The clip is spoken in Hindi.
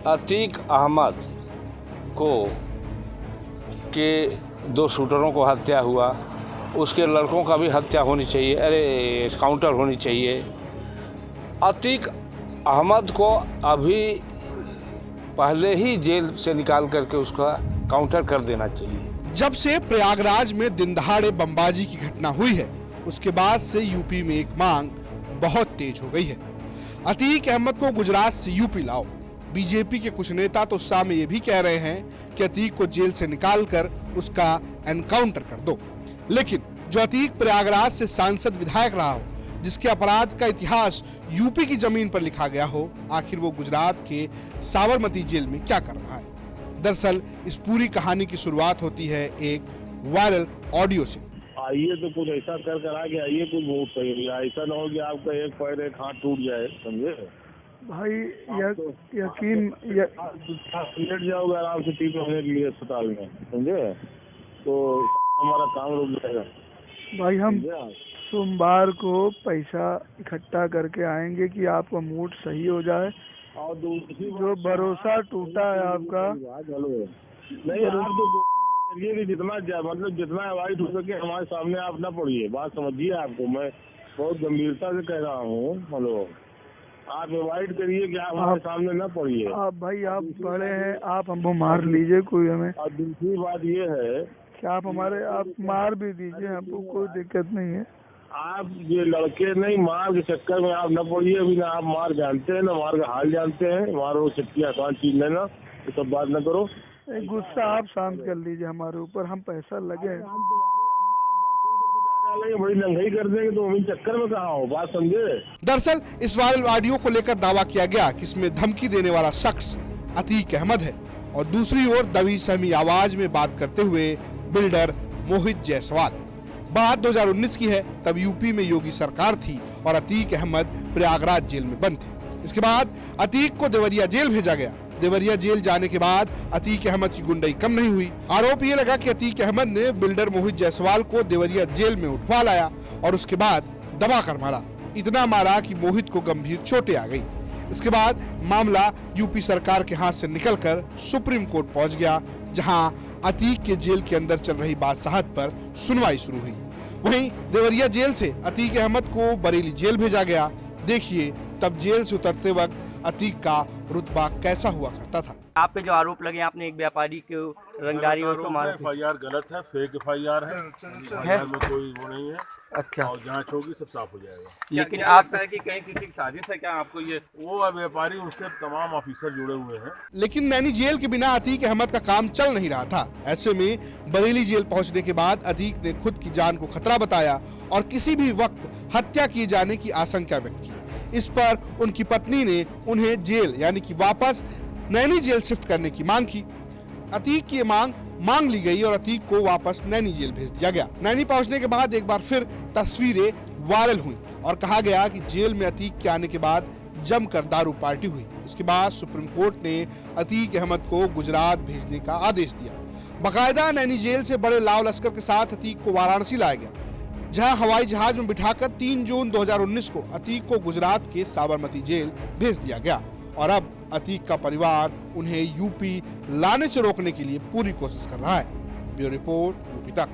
अतीक अहमद को के 2 शूटरों को हत्या हुआ, उसके लड़कों का भी हत्या होनी चाहिए, काउंटर होनी चाहिए। अतीक अहमद को अभी पहले ही जेल से निकाल करके उसका काउंटर कर देना चाहिए। जब से प्रयागराज में दिन दहाड़े बमबाजी की घटना हुई है, उसके बाद से यूपी में एक मांग बहुत तेज हो गई है। अतीक अहमद को गुजरात से यूपी लाओ। बीजेपी के कुछ नेता तो सामने ये भी कह रहे हैं कि अतीक को जेल से निकालकर उसका एनकाउंटर कर दो। लेकिन जो अतीक प्रयागराज से सांसद विधायक रहा हो, जिसके अपराध का इतिहास यूपी की जमीन पर लिखा गया हो, आखिर वो गुजरात के साबरमती जेल में क्या कर रहा है? दरअसल इस पूरी कहानी की शुरुआत होती है एक वायरल ऑडियो से। आइए तो कुछ ऐसा कर आगे आइए, कुछ वोट सही, ऐसा ना हो कि आपका एक पैर एक हाथ टूट जाए, समझे भाई? यकीन लेट जाओगे आराम से 3 महीने के लिए अस्पताल में, समझे, तो हमारा काम रुक जाएगा। भाई हम सोमवार को पैसा इकट्ठा करके आएंगे कि आपका मूड सही हो जाए, और दूसरी जो भरोसा टूटा है आपका। नहीं, आप तो करिए कि जितना मतलब जितना अवॉइड हो सके हमारे सामने आप ना पड़िए, बात समझिए। आपको मैं बहुत गंभीरता से कह रहा हूँ। हेलो, आप अवॉइड करिए कि आप हमारे सामने ना पड़िए। आप भाई आप बड़े हैं, आप हमको मार लीजिए कोई हमें। और दूसरी बात ये है कि आप मार भी दीजिए, हमको कोई दिक्कत नहीं है। आप ये लड़के नहीं, मार के चक्कर में आप न पड़िए। अभी ना आप मार जानते हैं, ना मार का हाल जानते हैं। मार वो चक्की आसान चीज लेना, ये सब बात न करो। गुस्सा आप शांत कर लीजिए हमारे ऊपर, हम पैसा लगे बड़ी लंघाई कर देंगे तो अभी चक्कर में कहाँ हो, बात समझे। दरअसल इस वायरल ऑडियो को लेकर दावा किया गया कि इसमें धमकी देने वाला शख्स अतीक अहमद है और दूसरी ओर दबी सहमी आवाज में बात करते हुए बिल्डर मोहित जायसवाल। बात 2019 की है, तब यूपी में योगी सरकार थी और अतीक अहमद प्रयागराज जेल में बंद थे। इसके बाद अतीक को देवरिया जेल भेजा गया। देवरिया जेल जाने के बाद अतीक अहमद की गुंडाई कम नहीं हुई। आरोप ये लगा कि अतीक अहमद ने बिल्डर मोहित जायसवाल को देवरिया जेल में उठवा लाया और उसके बाद दबा कर मारा। इतना मारा कि मोहित को गंभीर चोटें आ गई। इसके बाद मामला यूपी सरकार के हाथ से निकलकर सुप्रीम कोर्ट पहुंच गया, जहां अतीक के जेल के अंदर चल रही बादशाहत पर सुनवाई शुरू हुई। वहीं देवरिया जेल से अतीक अहमद को बरेली जेल भेजा गया। देखिए तब जेल से उतरते वक्त अतीक का रुतबा कैसा हुआ करता था। आप पे जो आरोप लगे, आपने एक व्यापारी को रंगदारी और तो मार FIR गलत है, फेक FIR है, FIR में कोई वो नहीं है। अच्छा, और जांच होगी सब साफ हो जाएगा। लेकिन आप है कि कहीं किसी की साजिश है क्या? आपको ये वो व्यापारी, उनसे तमाम ऑफिसर जुड़े हुए हैं। लेकिन नैनी जेल के बिना अतीक अहमद का काम चल नहीं रहा था। ऐसे में बरेली जेल पहुंचने के बाद अतीक ने खुद की जान को खतरा बताया और किसी भी वक्त हत्या किए जाने की आशंका व्यक्त की। इस पर उनकी पत्नी ने उन्हें जेल यानी कि वापस नैनी जेल शिफ्ट करने की मांग की। अतीक की मांग ली गई और अतीक को वापस नैनी जेल भेज दिया गया। नैनी पहुंचने के बाद एक बार फिर तस्वीरें वायरल हुई और कहा गया कि जेल में अतीक के आने के बाद जमकर दारू पार्टी हुई। इसके बाद सुप्रीम कोर्ट ने अतीक अहमद को गुजरात भेजने का आदेश दिया। बाकायदा नैनी जेल से बड़े लाव लश्कर के साथ अतीक को वाराणसी लाया गया, जहां हवाई जहाज में बिठाकर 3 जून 2019 को अतीक को गुजरात के साबरमती जेल भेज दिया गया। और अब अतीक का परिवार उन्हें यूपी लाने से रोकने के लिए पूरी कोशिश कर रहा है। ब्यूरो रिपोर्ट, यूपी तक।